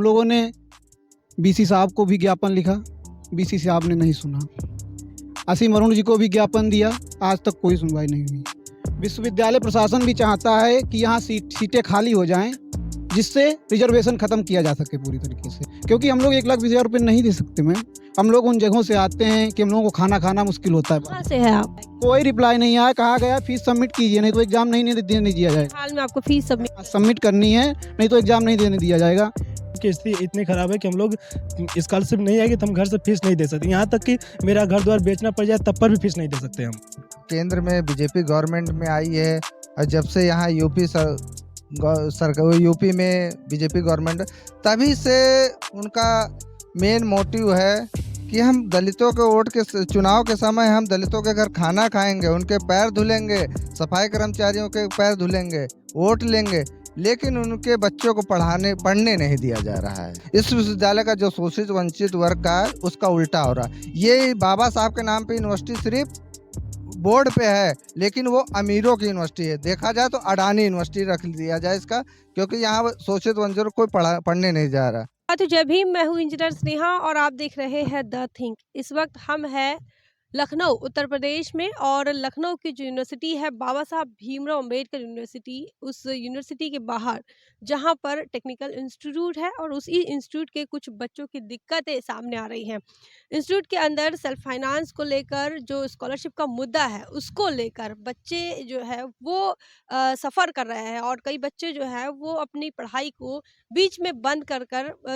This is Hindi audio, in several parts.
हम लोगों ने बीसी साहब को भी ज्ञापन लिखा, बीसी साहब ने नहीं सुना। असीम अरुण जी को भी ज्ञापन दिया, आज तक कोई सुनवाई नहीं हुई। विश्वविद्यालय प्रशासन भी चाहता है कि यहाँ सीटें खाली हो जाएं, जिससे रिजर्वेशन ख़त्म किया जा सके पूरी तरीके से, क्योंकि हम लोग 1,20,000 रुपये नहीं दे सकते मैम। हम लोग उन जगहों से आते हैं कि हम लोगों को खाना खाना मुश्किल होता है। कहाँ से है आप? कोई रिप्लाई नहीं आया, कहा गया फीस सबमिट कीजिए नहीं तो एग्ज़ाम नहीं देने दिया जाएगा। हाल में आपको फीस सबमिट करनी है, नहीं तो एग्ज़ाम नहीं देने दिया जाएगा। की स्थिति इतनी ख़राब है कि हम लोग स्कॉलरशिप नहीं आएगी तो हम घर से फीस नहीं दे सकते। यहाँ तक कि मेरा घर द्वार बेचना पड़ जाए तब पर भी फीस नहीं दे सकते हम। केंद्र में बीजेपी गवर्नमेंट में आई है और जब से यहाँ यूपी में बीजेपी गवर्नमेंट, तभी से उनका मेन मोटिव है कि हम दलितों के वोट के चुनाव के समय हम दलितों के घर खाना खाएंगे, उनके पैर धुलेंगे, सफाई कर्मचारियों के पैर धुलेंगे, वोट लेंगे, लेकिन उनके बच्चों को पढ़ने नहीं दिया जा रहा है। इस विश्वविद्यालय का जो शोषित वंचित वर्ग का है उसका उल्टा हो रहा है। ये बाबा साहब के नाम पे यूनिवर्सिटी सिर्फ बोर्ड पे है, लेकिन वो अमीरों की यूनिवर्सिटी है। देखा जाए तो अडानी यूनिवर्सिटी रख दिया जाए इसका, क्योंकि यहाँ शोषित वंचित कोई पढ़ने नहीं जा रहा। तो जय भीम, मैं हूँ इंजीनियर स्नेहा और आप देख रहे हैं द थिंक। इस वक्त हम हैं लखनऊ उत्तर प्रदेश में, और लखनऊ की जो यूनिवर्सिटी है बाबा साहब भीमराव अंबेडकर यूनिवर्सिटी, उस यूनिवर्सिटी के बाहर जहां पर टेक्निकल इंस्टीट्यूट है और उसी इंस्टीट्यूट के कुछ बच्चों की दिक्कतें सामने आ रही हैं। इंस्टीट्यूट के अंदर सेल्फ फाइनेंस को लेकर जो स्कॉलरशिप का मुद्दा है उसको लेकर बच्चे जो है वो सफ़र कर रहे हैं, और कई बच्चे जो है वो अपनी पढ़ाई को बीच में बंद कर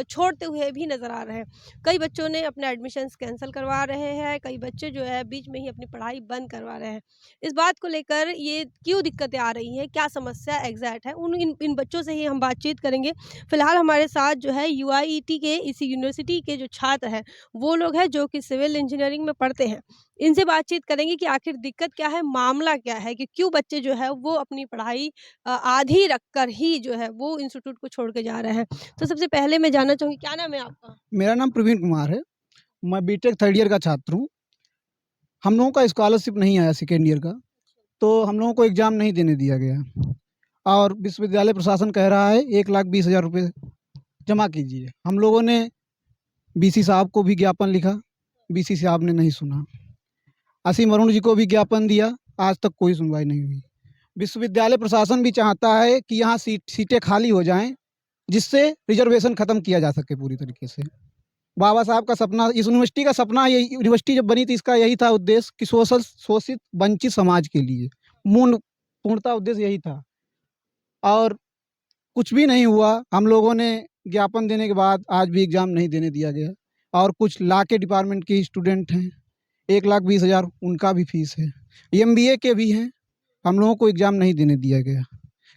छोड़ते हुए भी नज़र आ रहे हैं। कई बच्चों ने अपने एडमिशन्स कैंसिल करवा रहे हैं, कई बच्चे जो है बीच में ही अपनी पढ़ाई बंद करवा रहे हैं। इस बात को लेकर ये क्यों दिक्कतें आ रही हैं, क्या समस्या एग्जैक्ट है, इन बच्चों से ही हम बातचीत करेंगे। फिलहाल हमारे साथ जो है यूआईटी के इसी यूनिवर्सिटी के जो छात्र हैं वो लोग हैं जो कि सिविल इंजीनियरिंग में पढ़ते हैं। इनसे बातचीत करेंगे कि आखिर दिक्कत क्या है, मामला क्या है, कि क्यों बच्चे जो है वो अपनी पढ़ाई आधी रखकर ही जो है वो इंस्टीट्यूट को छोड़ के जा रहे हैं। तो सबसे पहले मैं जानना चाहूँगी, क्या नाम है आपका? मेरा नाम प्रवीण कुमार है, मैं बीटेक थर्ड ईयर का छात्र हूँ। हम लोगों का स्कॉलरशिप नहीं आया सेकेंड ईयर का, तो हम लोगों को एग्ज़ाम नहीं देने दिया गया, और विश्वविद्यालय प्रशासन कह रहा है 1,20,000 रुपये जमा कीजिए। हम लोगों ने बीसी साहब को भी ज्ञापन लिखा, बीसी साहब ने नहीं सुना। असीम अरुण जी को भी ज्ञापन दिया, आज तक कोई सुनवाई नहीं हुई। विश्वविद्यालय प्रशासन भी चाहता है कि यहाँ सीटें खाली हो जाएं, जिससे रिजर्वेशन ख़त्म किया जा सके पूरी तरीके से। बाबा साहब का सपना, इस यूनिवर्सिटी का सपना, ये यूनिवर्सिटी जब बनी थी इसका यही था उद्देश्य कि शोषित वंचित समाज के लिए पूर्णतः उद्देश्य यही था, और कुछ भी नहीं हुआ। हम लोगों ने ज्ञापन देने के बाद आज भी एग्ज़ाम नहीं देने दिया गया, और कुछ लॉ के डिपार्टमेंट के स्टूडेंट हैं, 1,20,000 उनका भी फीस है, MBA के भी हैं, हम लोगों को एग्ज़ाम नहीं देने दिया गया,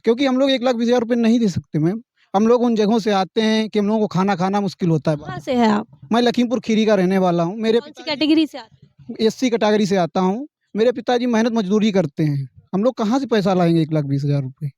क्योंकि हम लोग 1,20,000 रुपये नहीं दे सकते मैम। हम लोग उन जगहों से आते हैं कि हम लोगों को खाना खाना मुश्किल होता है। कहाँ से है आप? मैं लखीमपुर खीरी का रहने वाला हूँ। मेरे कौन सी कैटेगरी से आते हैं? SC कैटेगरी से आता हूँ। मेरे पिताजी मेहनत मजदूरी करते हैं, हम लोग कहाँ से पैसा लाएंगे 1,20,000 रुपये।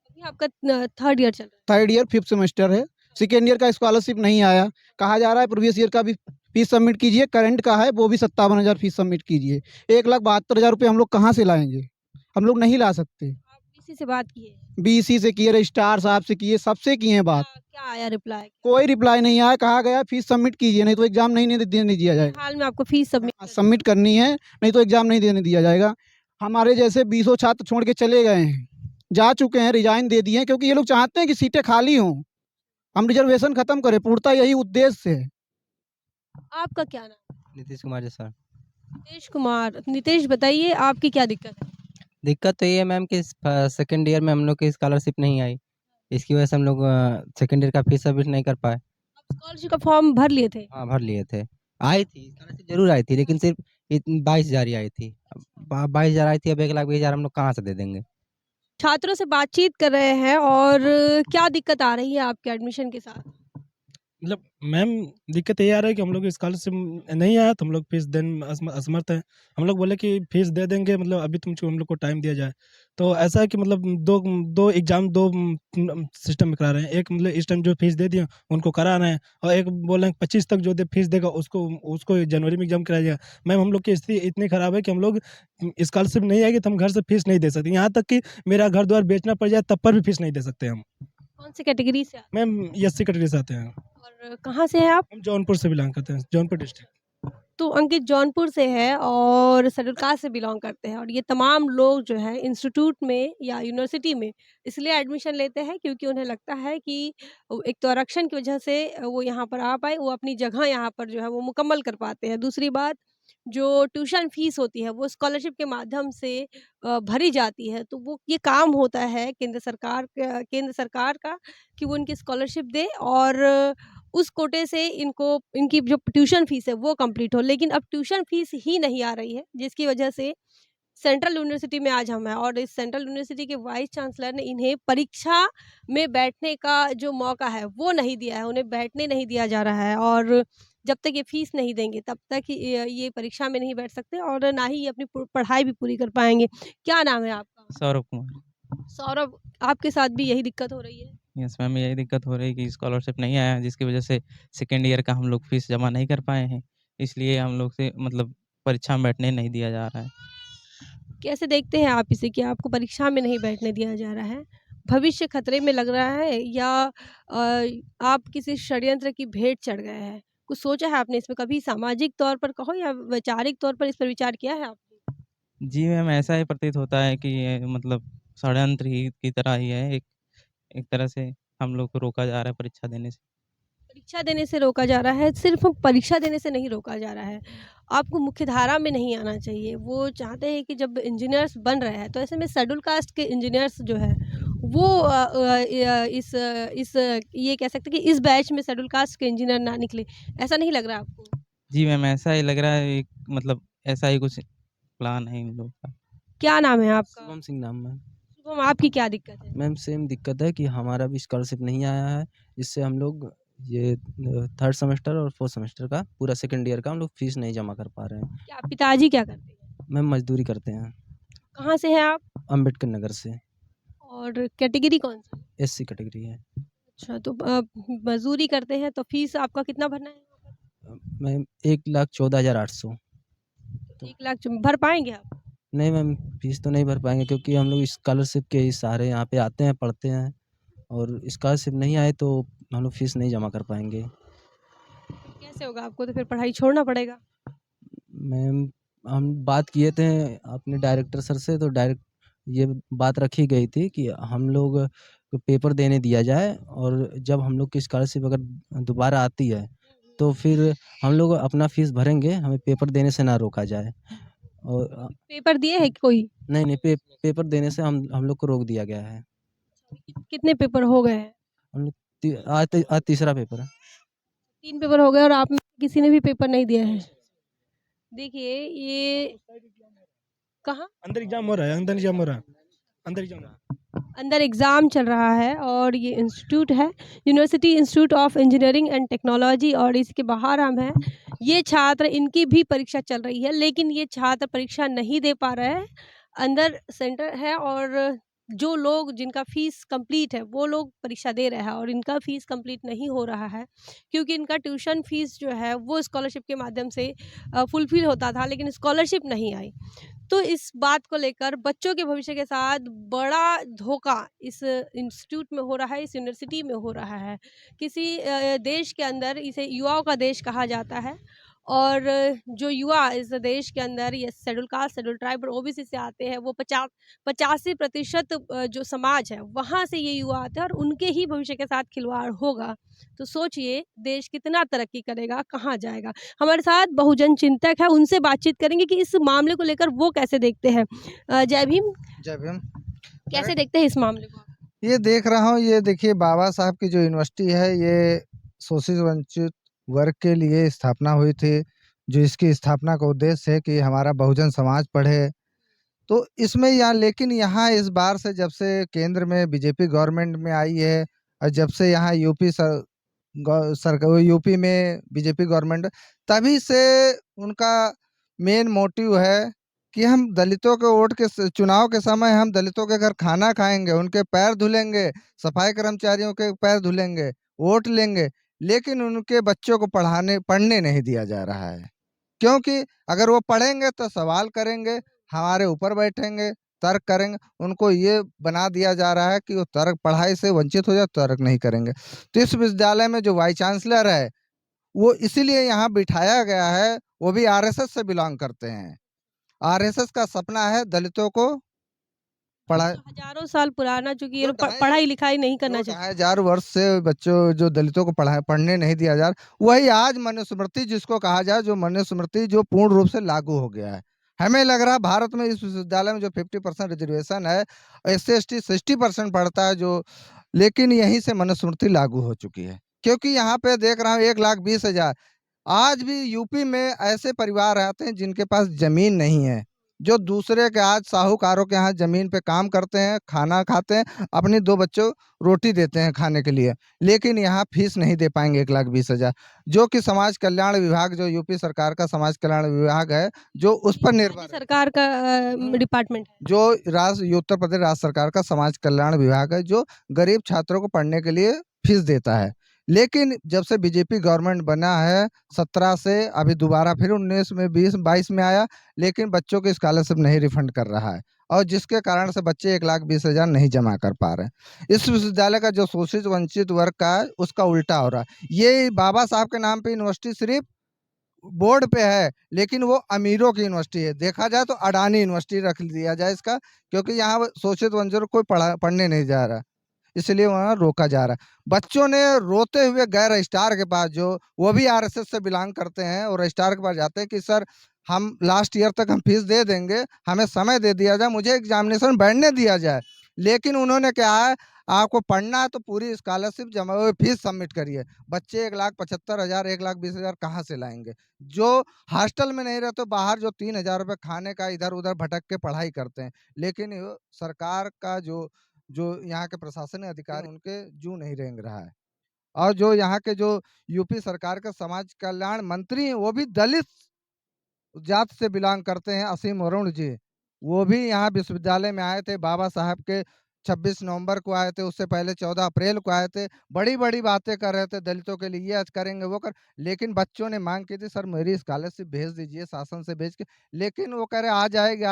अभी आपका थर्ड ईयर चल रहा थर्ड ईयर 5th सेमेस्टर है, सेकेंड ईयर का स्कॉलरशिप नहीं आया, कहा जा रहा है प्रीवियस ईयर का भी फीस सबमिट कीजिए, करंट का है वो भी 57,000 फीस सबमिट कीजिए। 1,72,000 रुपये हम लोग कहाँ से लाएंगे, हम लोग नहीं ला सकते। है। आप बीसी से बात किए? BC से किए, रजिस्ट्रार साहब से किए, सबसे किए हैं बात। क्या आया रिप्लाई? कोई रिप्लाई नहीं आया, कहा गया फीस सबमिट कीजिए नहीं तो एग्ज़ाम नहीं देने दिया जाएगा। हाल में आपको फीस सबमिट करनी है, नहीं तो एग्ज़ाम नहीं देने दिया जाएगा। हमारे जैसे 20 छात्र छोड़ के चले गए हैं, जा चुके हैं, रिजाइन दे दिए हैं, क्योंकि ये लोग चाहते हैं कि सीटें खाली हों, हम रिजर्वेशन ख़त्म करें, पूर्णतः यही उद्देश्य है। आपका क्या नाम? नीतीश कुमार जी सर। नीतीश कुमार। नीतीश, बताइए आपकी क्या दिक्कत है? दिक्कत तो ये है मैम कि सेकंड ईयर में हम लोग की स्कॉलरशिप नहीं आई, इसकी वजह से हम लोग सेकंड ईयर का फीस सबमिट नहीं कर पाए। आप स्कॉलरशिप का फॉर्म भर लिए थे? हाँ भर लिए थे, आई थी स्कॉलरशिप जरूर आई थी, लेकिन सिर्फ 22,000 ही आई थी। 22,000 आई थी, अब 1,20,000 हम लोग कहाँ से दे देंगे। छात्रों से बातचीत कर रहे हैं, और क्या दिक्कत आ रही है आपके एडमिशन के साथ? मतलब मैम दिक्कत ये आ रहा है कि हम लोग स्कॉलरशिप नहीं आया तो हम लोग फीस देने असमर्थ हैं। हम लोग बोले कि फीस दे देंगे, मतलब अभी तुमको हम लोग को टाइम दिया जाए। तो ऐसा है कि मतलब दो एग्ज़ाम दो सिस्टम में करा रहे हैं। एक मतलब इस टाइम जो फीस दे दिए उनको करा रहे हैं, और एक बोल रहे हैं 25 तक जो फीस देगा उसको जनवरी में एग्ज़ाम कराया जाएगा। मैम हम लोग की स्थिति इतनी ख़राब है कि हम लोग स्कॉलरशिप नहीं आएगी तो हम घर से फीस नहीं दे सकते। यहाँ तक कि मेरा घर द्वार बेचना पड़ जाए तब पर भी फीस नहीं दे सकते हम। कौन सी कैटेगरी से आते मैम एससी कैटेगरी से आते हैं। हैं और कहाँ से हैं आप? हम जौनपुर से बिलोंग करते हैं, जौनपुर डिस्ट्रिक्ट। तो अंकित जौनपुर से है और शेड्यूल कास्ट से बिलोंग करते हैं और ये तमाम लोग जो है इंस्टीट्यूट में या यूनिवर्सिटी में इसलिए एडमिशन लेते हैं क्योंकि उन्हें लगता है कि एक तो आरक्षण की वजह से वो यहाँ पर आ पाए, वो अपनी जगह यहाँ पर जो है वो मुकम्मल कर पाते हैं। दूसरी बात, जो ट्यूशन फीस होती है वो स्कॉलरशिप के माध्यम से भरी जाती है, तो वो ये काम होता है केंद्र सरकार का कि वो इनकी स्कॉलरशिप दे और उस कोटे से इनको इनकी जो ट्यूशन फीस है वो कंप्लीट हो। लेकिन अब ट्यूशन फीस ही नहीं आ रही है, जिसकी वजह से सेंट्रल यूनिवर्सिटी में आज हम हैं और इस सेंट्रल यूनिवर्सिटी के वाइस चांसलर ने इन्हें परीक्षा में बैठने का जो मौका है वो नहीं दिया है, उन्हें बैठने नहीं दिया जा रहा है और जब तक ये फीस नहीं देंगे तब तक ये परीक्षा में नहीं बैठ सकते और ना ही ये अपनी पढ़ाई भी पूरी कर पाएंगे। क्या नाम है आपका? सौरभ कुमार। सौरभ, आपके साथ भी यही दिक्कत हो रही है? यस मैम, यही दिक्कत हो रही है कि स्कॉलरशिप नहीं आया, जिसकी वजह से सेकेंड ईयर का हम लोग फीस जमा नहीं कर पाए हैं। इसलिए हम लोग से मतलब परीक्षा में बैठने नहीं दिया जा रहा है। कैसे देखते हैं आप इसे कि आपको परीक्षा में नहीं बैठने दिया जा रहा है? भविष्य खतरे में लग रहा है या आप किसी षड्यंत्र की भेंट चढ़ गए हैं? कुछ सोचा है आपने इसमें कभी सामाजिक तौर पर कहो या वैचारिक तौर पर इस पर विचार किया है आपने? जी मैम, ऐसा ही प्रतीत होता है कि ये मतलब षड्यंत्र ही की तरह ही है। एक एक तरह से हम लोग को रोका जा रहा है परीक्षा देने से। परीक्षा देने से रोका जा रहा है, सिर्फ़ परीक्षा देने से नहीं रोका जा रहा है। आपको मुख्यधारा में नहीं आना चाहिए। वो चाहते हैं कि जब इंजीनियर्स बन रहे हैं, तो ऐसे में शेड्यूल कास्ट के इंजीनियर्स जो है, वो ये कह सकते हैं कि इस बैच में शेड्यूल कास्ट के इंजीनियर ना निकले। ऐसा नहीं लग रहा आपको? जी मैम, ऐसा ही लग रहा है, एक मतलब ऐसा ही कुछ प्लान है इन लोग का। क्या नाम है आपका? शुभम सिंह नाम मैम। शुभम, आपकी क्या दिक्कत है? मैम सेम दिक्कत है कि हमारा भी स्कॉलरशिप नहीं आया है, जिससे हम लोग ये थर्ड सेमेस्टर और फोर्थ सेमेस्टर का पूरा सेकंड ईयर का हम लोग फीस नहीं जमा कर पा रहे हैं। क्या पिताजी क्या करते हैं? मैम मजदूरी करते हैं, कहाँ से हैं आप? अम्बेडकर नगर से, और कैटेगरी कौन-सी? एससी कैटेगरी है। अच्छा, तो मज़दूरी करते हैं, तो फ़ीस आपका कितना भरना है यहाँ पर? मैम 1,14,800। 1 लाख भर पाएँगे आप? नहीं मैम, फीस तो नहीं भर पाएँगे क्योंकि हम लोग स्कॉलरशिप के ही सहारे यहाँ पे आते हैं, पढ़ते हैं और स्कॉलरशिप नहीं आए तो हम लोग फीस नहीं जमा कर पाएँगे। कैसे होगा? आपको तो फिर पढ़ाई छोड़ना पड़ेगा। मैम हम बात किए थे अपने डायरेक्टर सर से, तो डायरेक्ट ये बात रखी गई थी कि हम लोग को पेपर देने दिया जाए और जब हम लोग की स्कॉलरशिप अगर दोबारा आती है तो फिर हम लोग अपना फीस भरेंगे, हमें पेपर देने से ना रोका जाए। और पेपर दिए हैं कोई? नहीं पेपर देने से हम लोग को रोक दिया गया है। कितने पेपर हो गए हैं? हम लोग आज तीसरा पेपर है। 3 पेपर हो गए और आप में से किसी ने भी पेपर नहीं दिया है। देखिए ये कहाँ? अंदर एग्जाम हो रहा है, अंदर एग्जाम हो रहा है, अंदर एग्जाम हो रहा है। अंदर एग्ज़ाम चल रहा है और ये इंस्टीट्यूट है, university institute of engineering and technology और इसके बाहर हम हैं। ये छात्र इनकी भी परीक्षा चल रही है, लेकिन ये छात्र परीक्षा नहीं दे पा रहे हैं। अंदर सेंटर है और जो लोग जिनका फ़ीस कंप्लीट है, वो लोग परीक्षा दे रहे हैं और इनका फ़ीस कंप्लीट नहीं हो रहा है, क्योंकि इनका ट्यूशन फ़ीस जो है, वो स्कॉलरशिप के माध्यम से फुलफ़िल होता था, लेकिन स्कॉलरशिप नहीं आई। तो इस बात को लेकर बच्चों के भविष्य के साथ बड़ा धोखा इस इंस्टीट्यूट में हो रहा है, इस यूनिवर्सिटी में हो रहा है। किसी देश के अंदर इसे युवाओं का देश कहा जाता है और जो युवा इस देश के अंदर ये शेड्यूल कास्ट, शेड्यूल ट्राइब और ओबीसी से आते हैं, वो 85% जो समाज है, वहाँ से ये युवा आते हैं और उनके ही भविष्य के साथ खिलवाड़ होगा। तो सोचिए देश कितना तरक्की करेगा, कहाँ जाएगा। हमारे साथ बहुजन चिंतक है, उनसे बातचीत करेंगे कि इस मामले को लेकर वो कैसे देखते हैं। जय भीम। जय भीम। कैसे देखते हैं इस मामले को? ये देख रहा हूँ, ये देखिए बाबा साहब की जो यूनिवर्सिटी है, ये शोषित वंचित वर्ग के लिए स्थापना हुई थी, जो इसकी स्थापना का उद्देश्य है कि हमारा बहुजन समाज पढ़े। तो इसमें यहाँ लेकिन यहाँ इस बार से जब से केंद्र में बीजेपी गवर्नमेंट में आई है और जब से यहाँ यूपी में बीजेपी गवर्नमेंट, तभी से उनका मेन मोटिव है कि हम दलितों के वोट के चुनाव के समय हम दलितों के घर खाना खाएंगे, उनके पैर धुलेंगे, सफाई कर्मचारियों के पैर धुलेंगे, वोट लेंगे, लेकिन उनके बच्चों को पढ़ने नहीं दिया जा रहा है। क्योंकि अगर वो पढ़ेंगे तो सवाल करेंगे, हमारे ऊपर बैठेंगे, तर्क करेंगे, उनको ये बना दिया जा रहा है कि वो तर्क पढ़ाई से वंचित हो जाए, तर्क नहीं करेंगे। तो इस विश्वविद्यालय में जो वाइस चांसलर है, वो इसीलिए यहाँ बिठाया गया है, वो भी आरएसएस से बिलॉन्ग करते हैं। आरएसएस का सपना है दलितों को पढ़ा जो हजारों साल पुराना, जो कि ये जो लोग ढाई पढ़ाई लिखाई नहीं जो करना चाहते। 2500 वर्ष से बच्चों जो दलितों को पढ़ने नहीं दिया जा रहा, वही आज मनुस्मृति जिसको कहा जाए, जो मनुस्मृति जो पूर्ण रूप से लागू हो गया है। हमें लग रहा है भारत में इस विश्वविद्यालय में जो 50% रिजर्वेशन है, SC ST 60% पढ़ता है जो, लेकिन यहीं से मनुस्मृति लागू हो चुकी है। क्योंकि यहाँ पे देख रहा हूँ 1,20,000 आज भी यूपी में ऐसे परिवार रहते हैं जिनके पास जमीन नहीं है, जो दूसरे के आज साहूकारों के यहाँ जमीन पे काम करते हैं, खाना खाते हैं, अपनी 2 बच्चों रोटी देते हैं खाने के लिए, लेकिन यहाँ फीस नहीं दे पाएंगे 1,20,000, जो कि समाज कल्याण विभाग, जो यूपी सरकार का समाज कल्याण विभाग है, जो उस पर राज्य निर्भर है। सरकार का डिपार्टमेंट है। जो उत्तर प्रदेश राज्य सरकार का समाज कल्याण विभाग है, जो गरीब छात्रों को पढ़ने के लिए फीस देता है। लेकिन जब से बीजेपी गवर्नमेंट बना है 17 से, अभी दोबारा फिर 19 में 20-22 में आया, लेकिन बच्चों की स्कॉलरशिप नहीं रिफंड कर रहा है, और जिसके कारण से बच्चे 1,20,000 नहीं जमा कर पा रहे हैं। इस विश्वविद्यालय का जो शोषित वंचित वर्ग का है, उसका उल्टा हो रहा है। ये बाबा साहब के नाम पे यूनिवर्सिटी सिर्फ बोर्ड पे है, लेकिन वो अमीरों की यूनिवर्सिटी है। देखा जाए तो अडानी यूनिवर्सिटी रख दिया जाए इसका, क्योंकि यहाँ शोषित वंचित कोई पढ़ने नहीं जा रहा, इसलिए वहाँ रोका जा रहा है। बच्चों ने रोते हुए गए रजिस्ट्रार के पास, जो वो भी आरएसएस से बिलोंग करते हैं, और रजिस्ट्रार के पास जाते हैं कि सर हम लास्ट ईयर तक हम फीस दे देंगे, हमें समय दे दिया जाए, मुझे एग्जामिनेशन बैठने दिया जाए। लेकिन उन्होंने क्या है, आपको पढ़ना है तो पूरी स्कॉलरशिप जमा हुई फीस सबमिट करिए। बच्चे 1,75,000 1,20,000 कहाँ से लाएंगे? जो हॉस्टल में नहीं रहते, बाहर जो 3,000 रुपये खाने का इधर उधर भटक के पढ़ाई करते हैं, लेकिन सरकार का जो जो यहाँ के प्रशासनिक अधिकारी, उनके जू नहीं रेंग रहा है। और जो यहाँ के जो यूपी सरकार के समाज कल्याण मंत्री हैं, वो भी दलित जात से बिलोंग करते हैं, असीम वरुण जी। वो भी यहाँ विश्वविद्यालय में आए थे, बाबा साहब के 26 नवंबर को आए थे, उससे पहले 14 अप्रैल को आए थे, बड़ी-बड़ी बातें कर रहे थे दलितों के लिए, ये आज करेंगे, वो कर, लेकिन बच्चों ने माँग की थी सर मेरी स्कॉलरशिप भेज दीजिए शासन से भेज के, लेकिन वो कह रहे आ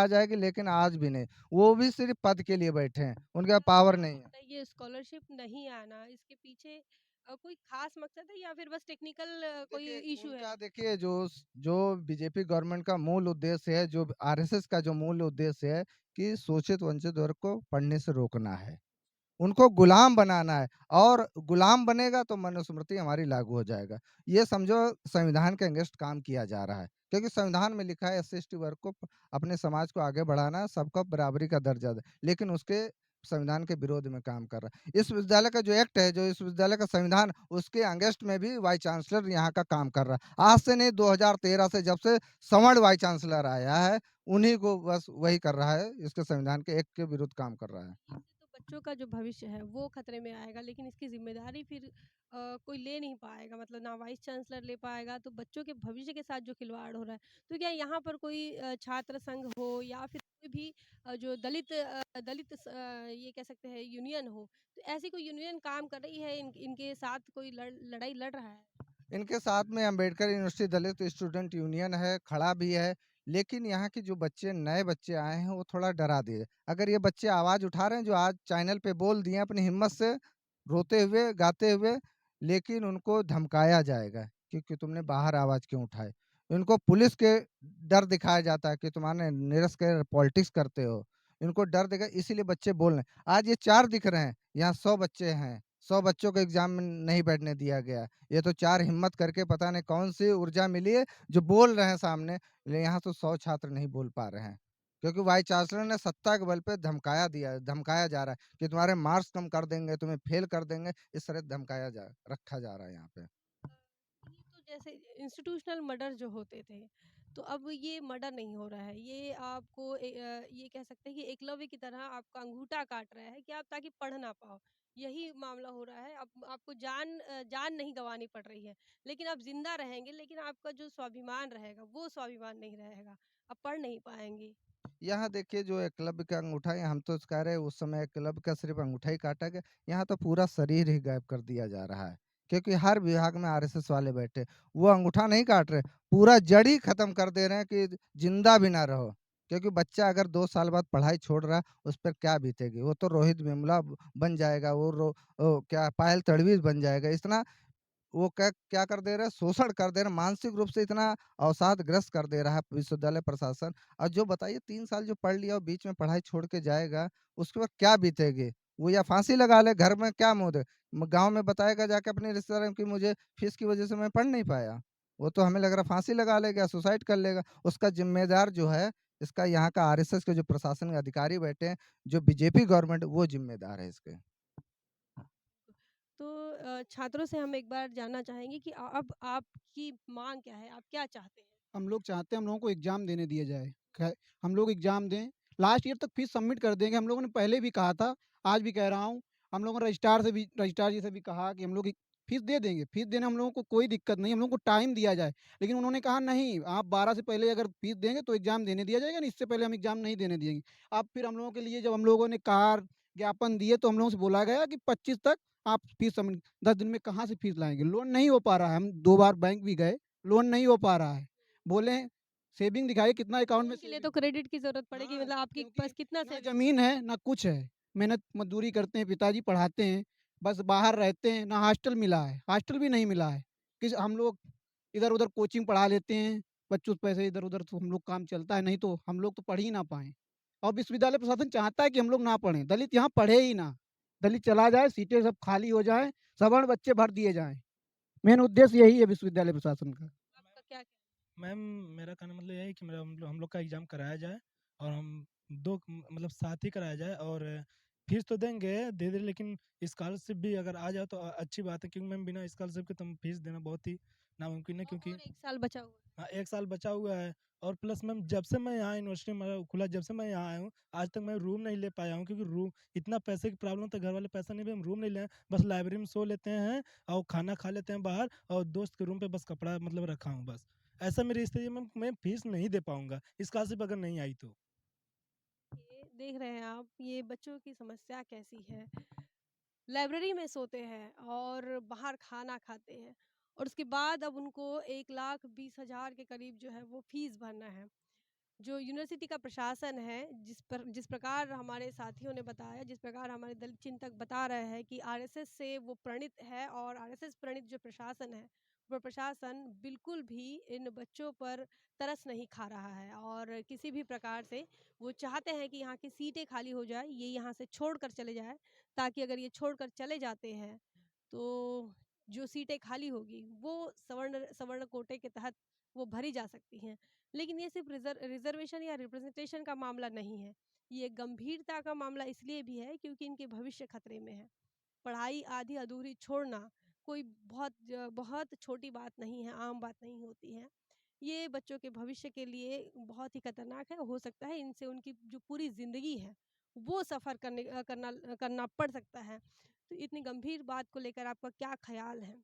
जाएगी, लेकिन आज भी नहीं। वो भी सिर्फ पद के लिए बैठे हैं, उनके पास पावर नहीं है। ये स्कॉलरशिप नहीं आना, इसके पीछे कोई खास मकसद है, या फिर बस टेक्निकल कोई देखिए, इशू है? उनका देखिए जो बीजेपी गवर्नमेंट का मूल उद्देश्य है, जो आरएसएस का जो मूल उद्देश्य है, कि शोषित वंचित वर्ग को पढ़ने से रोकना है, उनको गुलाम बनाना है, और गुलाम बनेगा तो मनुस्मृति हमारी लागू हो जाएगा। ये समझो संविधान के अगेंस्ट काम किया जा रहा है, क्योंकि संविधान में लिखा है SC ST वर्ग को अपने समाज को आगे बढ़ाना है, सबको बराबरी का दर्जा दे, लेकिन उसके संविधान के विरोध में काम कर रहा है। इस विश्वविद्यालय का जो एक्ट है, जो इस विश्वविद्यालय का संविधान, उसके अगेंस्ट में भी वाइस चांसलर यहाँ का काम कर रहा है। आज से नहीं, 2013 से, जब से सवर्ण वाइस चांसलर आया है, उन्हीं को बस वही कर रहा है, इसके संविधान के एक्ट के विरुद्ध काम कर रहा है। इससे तो बच्चों का जो भविष्य है वो खतरे में आएगा, लेकिन इसकी जिम्मेदारी फिर कोई ले नहीं पाएगा, मतलब ना वाइस चांसलर ले पाएगा, तो बच्चों के भविष्य के साथ जो खिलवाड़ हो रहा है, तो क्या यहाँ पर कोई छात्र संघ हो, या फिर कोई भी जो ये कह सकते हैं यूनियन हो, तो ऐसी कोई यूनियन काम कर रही है, इनके साथ कोई लड़ाई लड़ रहा है? इनके साथ में अम्बेडकर यूनिवर्सिटी दलित स्टूडेंट यूनियन है, खड़ा भी है, लेकिन यहाँ के जो बच्चे, नए बच्चे आए हैं, वो थोड़ा डरा दिए। अगर ये बच्चे आवाज़ उठा रहे हैं, जो आज चैनल पे बोल दिए अपनी हिम्मत से, रोते हुए, गाते हुए, लेकिन उनको धमकाया जाएगा, क्योंकि तुमने बाहर आवाज़ क्यों उठाई? इनको पुलिस के डर दिखाया जाता है कि तुम्हारे निरस के पॉलिटिक्स करते हो। इनको डर दिखा, इसीलिए बच्चे बोल रहे हैं। आज ये 4 दिख रहे हैं, यहाँ 100 बच्चे हैं, 100 बच्चों को एग्ज़ाम में नहीं बैठने दिया गया। ये तो 4 हिम्मत करके पता नहीं कौन-सी ऊर्जा मिली है, जो बोल रहे हैं सामने, यहाँ तो 100 छात्र नहीं बोल पा रहे हैं। क्योंकि वाइस चांसलर ने सत्ता के बल पे धमकाया जा रहा है कि तुम्हारे मार्क्स कम कर देंगे, तुम्हें फेल कर देंगे, इस तरह रखा जा रहा है यहाँ पे। ये तो जैसे इंस्टीट्यूशनल मर्डर जो होते थे, तो अब ये मर्डर नहीं हो रहा है, ये आपको ये कह सकते हैं कि एकलव्य की तरह आपका अंगूठा काट रहा है कि आप ताकि पढ़ ना पाओ, यही मामला हो रहा है। अब आपको जान नहीं गंवानी पड़ रही है, लेकिन आप जिंदा रहेंगे, लेकिन आपका जो स्वाभिमान रहेगा वो स्वाभिमान नहीं रहेगा, आप पढ़ नहीं पाएंगे। यहाँ देखिए जो एकलव्य का अंगूठा है, हम तो कह रहे हैं उस समय एकलव्य का सिर्फ अंगूठा ही काटा गया, यहाँ तो पूरा शरीर ही गायब कर दिया जा रहा है, क्योंकि हर विभाग में आरएसएस वाले बैठे, वो अंगूठा नहीं काट रहे, पूरा जड़ ही खत्म कर दे रहे हैं कि जिंदा भी ना रहो, क्योंकि बच्चा अगर 2 साल बाद पढ़ाई छोड़ रहा है, उस पर क्या बीतेगी? वो तो रोहित वेमुला बन जाएगा, क्या पायल तडवी बन जाएगा। इतना वो क्या क्या कर दे रहा है, शोषण कर दे रहा है, मानसिक रूप से इतना अवसादग्रस्त कर दे रहा है विश्वविद्यालय प्रशासन। और जो बताइए 3 साल जो पढ़ लिया और बीच में पढ़ाई छोड़ के जाएगा, उसके बाद क्या बीतेगी? वो या फांसी लगा ले, घर में क्या मुँह दे गाँव में बताएगा जाके अपने रिश्तेदारों की मुझे फीस की वजह से मैं पढ़ नहीं पाया। वो तो हमें लग रहा है फांसी लगा लेगा, सुसाइड कर लेगा। उसका ज़िम्मेदार जो है, इसका यहाँ का आरएसएस के जो प्रशासन के अधिकारी बैठे हैं, जो बीजेपी गवर्नमेंट वो ज़िम्मेदार है इसके। तो छात्रों से हम एक बार जानना चाहेंगे कि अब आपकी मांग क्या है? आप क्या चाहते हैं? हम लोग चाहते हैं हम लोगों को एग्ज़ाम देने दिया जाए। हम लोग एग्ज़ाम दें, लास्ट ईयर तक फ़ीस सबमिट कर देंगे। हम लोगों ने पहले भी कहा था, आज भी कह रहा हूँ, हम लोगों ने रजिस्ट्रार जी से भी कहा कि हम लोग फ़ीस दे देंगे। फ़ीस देने हम लोगों को कोई दिक्कत नहीं, हम लोगों को टाइम दिया जाए। लेकिन उन्होंने कहा नहीं, आप 12 से पहले अगर फ़ीस देंगे तो एग्ज़ाम देने दिया जाएगा, नहीं इससे पहले हम एग्ज़ाम नहीं देने देंगे। अब फिर हम लोगों के लिए जब हम लोगों ने कार ज्ञापन दिए तो हम लोगों से बोला गया कि 25 तक आप फ़ीस सबमिट 10 दिन में कहाँ से फ़ीस लाएँगे? लोन नहीं हो पा रहा है। हम 2 बार बैंक भी गए, लोन नहीं हो पा रहा है। बोले सेविंग दिखाइए कितना अकाउंट में लोन के लिए सेविंग तो क्रेडिट की ज़रूरत पड़ेगी, हाँ, मतलब आपके क्योंकि पास कितना ना सेविंग? ज़मीन है, ना कुछ है। मेहनत मज़दूरी करते हैं, पिताजी पढ़ाते हैं, बस बाहर रहते हैं, ना हॉस्टल मिला है, हॉस्टल भी नहीं मिला है। हम लोग इधर-उधर कोचिंग पढ़ा लेते हैं, बच्चों से पैसे इधर-उधर तो हम लोग काम चलता है, नहीं तो हम लोग तो पढ़ ही ना पाएँ। और विश्वविद्यालय प्रशासन चाहता है कि हम लोग ना पढ़ें, दलित यहाँ पढ़े ही ना। दलित चला जाए, सीटें सब खाली हो जाएँ, सवर्ण बच्चे भर दिए जाएँ। मेन उद्देश्य यही है विश्वविद्यालय प्रशासन का। आपका क्या कहना मैम मेरा कहना मतलब यही है कि मेरा हम लोग का एग्ज़ाम कराया जाए और हम 2 मतलब साथ ही कराया जाए और फीस तो देंगे दे लेकिन स्कॉलरशिप भी अगर आ जाए तो अच्छी बात है क्योंकि मैम बिना स्कॉलरशिप के तो फीस देना बहुत ही नामुमकिन है है? क्योंकि और 1 साल बचा हुआ है। हाँ, 1 साल बचा हुआ है और प्लस मैम जब से मैं यहाँ यूनिवर्सिटी में खुला जब से मैं यहाँ आया हूँ, आज तक मैं रूम नहीं ले पाया हूँ क्योंकि रूम इतना पैसे की प्रॉब्लम था, घर वाले पैसा नहीं दे, हम रूम नहीं ले बस लाइब्रेरी में सो लेते हैं और खाना खा लेते हैं बाहर और दोस्त के रूम पे बस कपड़ा मतलब रखा हूँ बस। ऐसा मेरी स्थिति में मैं फीस नहीं दे पाऊँगा, स्कॉलरशिप अगर नहीं आई तो। ये देख रहे हैं आप, ये बच्चों की समस्या कैसी है। लाइब्रेरी में सोते हैं और बाहर खाना खाते हैं और उसके बाद अब उनको 1,20,000 के करीब जो है वो फीस भरना है। जो यूनिवर्सिटी का प्रशासन है, जिस प्रकार हमारे साथियों ने बताया, जिस प्रकार हमारे दलित चिंतक बता रहे हैं कि आरएसएस से वो प्रणीत है और आरएसएस प्रणीत जो प्रशासन है, वो प्रशासन बिल्कुल भी इन बच्चों पर तरस नहीं खा रहा है और किसी भी प्रकार से वो चाहते हैं कि यहाँ की सीटें खाली हो जाए, ये यहाँ से छोड़कर चले जाएँ, ताकि अगर ये छोड़कर चले जाते हैं, तो जो सीटें खाली होगी, वो सवर्ण सवर्ण कोटे के तहत वो भरी जा सकती हैं। लेकिन ये सिर्फ रिजर्वेशन या रिप्रेजेंटेशन का मामला नहीं है। ये गंभीरता का मामला इसलिए भी है क्योंकि इनके भविष्य खतरे में है। पढ़ाई आधी अधूरी छोड़ना कोई बहुत छोटी बात नहीं है, आम बात नहीं होती है। ये बच्चों के भविष्य के लिए बहुत ही खतरनाक है। हो सकता है इनसे उनकी जो पूरी ज़िंदगी है, वो सफ़र करना पड़ सकता है। तो इतनी गंभीर बात को लेकर आपका क्या ख़्याल है?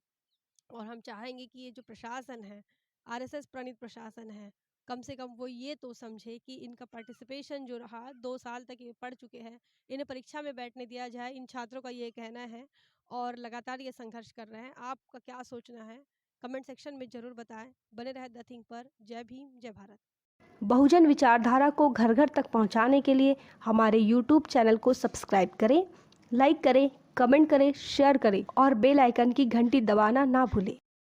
और हम चाहेंगे कि ये जो प्रशासन है, आरएसएस प्रणीत प्रशासन है, कम से कम वो ये तो समझे कि इनका पार्टिसिपेशन जो रहा 2 साल तक ये पढ़ चुके हैं, इन्हें परीक्षा में बैठने दिया जाए, इन छात्रों का ये कहना है और लगातार ये संघर्ष कर रहे हैं। आपका क्या सोचना है? कमेंट सेक्शन में ज़रूर बताएँ। बने रहें द थिंक पर। जय भीम, जय भारत। बहुजन विचारधारा को घर घर तक पहुंचाने के लिए हमारे YouTube चैनल को सब्सक्राइब करें, लाइक करें, कमेंट करें, शेयर करें और बेल आइकन की घंटी दबाना ना भूलें।